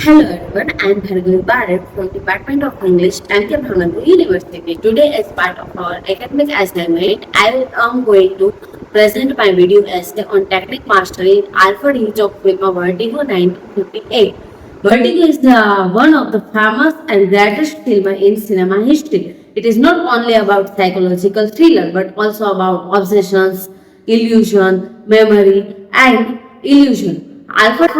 Hello everyone, I am Bhargavi Bharat from Department of English, Tamil Nadu University. Today, as part of our academic assignment, I am going to present my video essay on technique mastery in Alfred Hitchcock film Vertigo 1958. Vertigo is one of the famous and greatest films in cinema history. It is not only about psychological thriller but also about obsessions, illusion, memory, and illusion. Alfred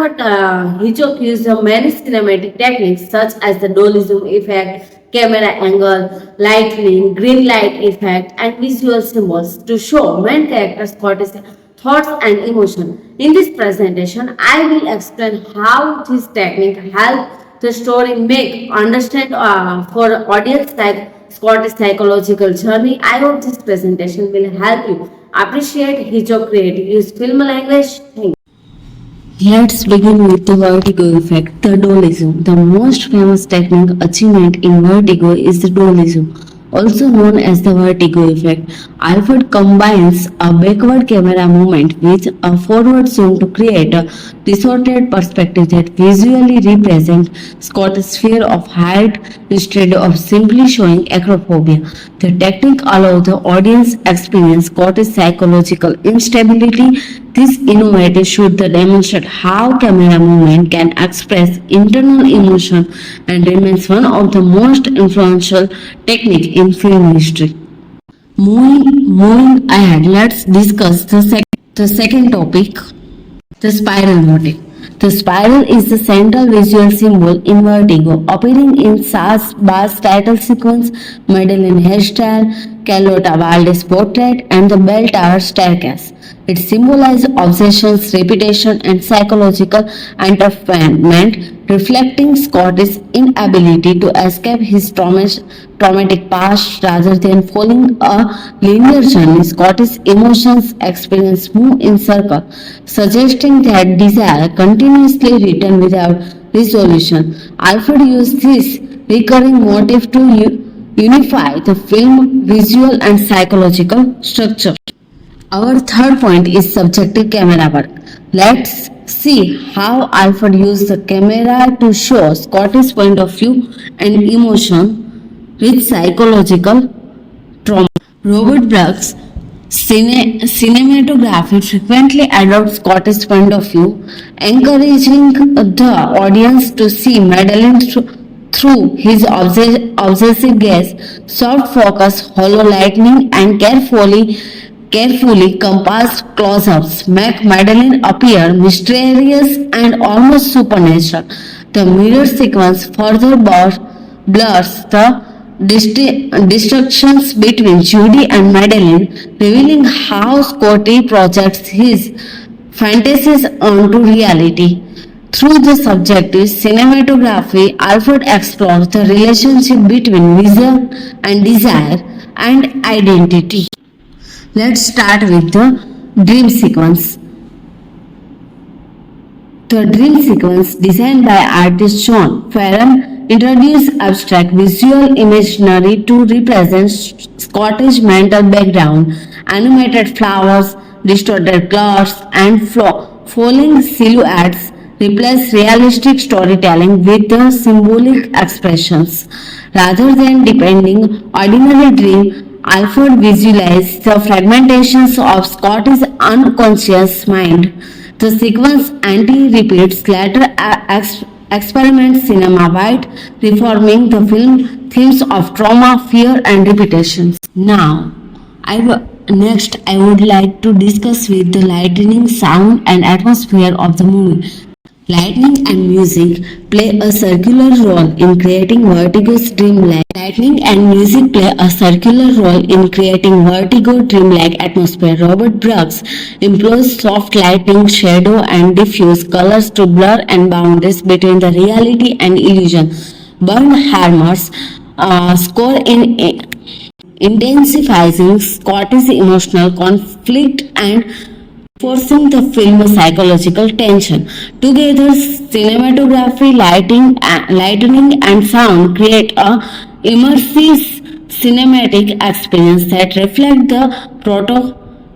Hitchcock used many cinematic techniques such as the dualism effect, camera angle, lightning, green light effect, and visual symbols to show main characters' thoughts and emotion. In this presentation, I will explain how this technique helps the story make understand for audience like Scottish psychological journey. I hope this presentation will help you appreciate Hitchcock creative use film language. Thank you. Let's begin with the vertigo effect, the dualism. The most famous technique achievement in vertigo is the dualism, also known as the vertigo effect. Alfred combines a backward camera movement with a forward zoom to create a distorted perspective that visually represents Scott's fear of height instead of simply showing acrophobia. The technique allows the audience experience Scott's psychological instability. This innovative should demonstrate how camera movement can express internal emotion and remains one of the most influential techniques in film history. Moving ahead, let's discuss the second topic, the spiral motif. The spiral is the central visual symbol in Vertigo, appearing in Bar's title sequence, Madeline hairstyle, Carlotta Valdes portrait, and the bell tower staircase. It symbolizes obsessions, repetition, and psychological entrapment, reflecting Scott's inability to escape his traumatic past rather than following a linear journey. Scott's emotions experience move in circle, suggesting that desire continuously return without resolution. Alfred used this recurring motif to unify the film visual and psychological structure. Our third point is subjective camera work. Let's see how Alfred used the camera to show Scott's point of view and emotion with psychological trauma. Robert Brooks' cinematography frequently adopts Scott's point of view, encouraging the audience to see Madeline through his obsessive gaze, soft focus, hollow lightning, and carefully compassed close-ups make Madeline appear mysterious and almost supernatural. The mirror sequence further blurs the distractions between Judy and Madeline, revealing how Scotty projects his fantasies onto reality. Through the subjective cinematography, Alfred explores the relationship between vision and desire and identity. Let's start with the dream sequence. The dream sequence, designed by artist John Farren, introduced abstract visual imagery to represent Scottish mental background, animated flowers, distorted colors, and falling silhouettes replace realistic storytelling with the symbolic expressions. Rather than depending ordinary dream, Alfred visualized the fragmentations of Scott's unconscious mind. The sequence anti-repeats later experiment cinema-wide, reforming the film themes of trauma, fear, and repetitions. Next, I would like to discuss with the lighting, sound, and atmosphere of the movie. Lighting and music play a circular role in creating Vertigo's dreamlike. Lighting and music play a circular role in creating Vertigo dreamlike atmosphere. Robert Brooks employs soft lighting, shadow, and diffuse colors to blur and boundaries between the reality and illusion. Bernheimer's score intensifies Scott's emotional conflict and forcing the film psychological tension. Together, cinematography, lighting, and sound create a immersive cinematic experience that reflect the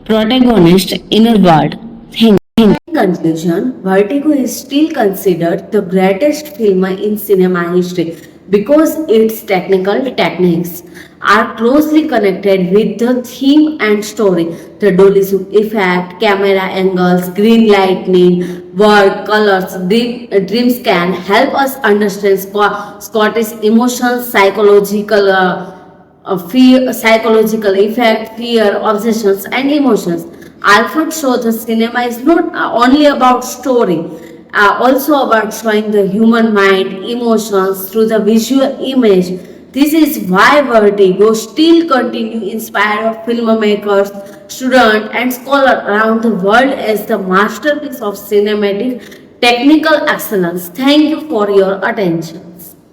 protagonist's inner world. Thank you. In conclusion, Vertigo is still considered the greatest film in cinema history because its technical techniques are closely connected with the theme and story. The dolly zoom effect, camera angles, green lightning, word, colors, dreams can help us understand Scottish emotions, psychological effect, fear, obsessions, and emotions. Alfred shows the cinema is not only about story, also about showing the human mind, emotions through the visual image. This is why Vertigo still continue inspire filmmakers, students, and scholars around the world as the masterpiece of cinematic technical excellence. Thank you for your attention.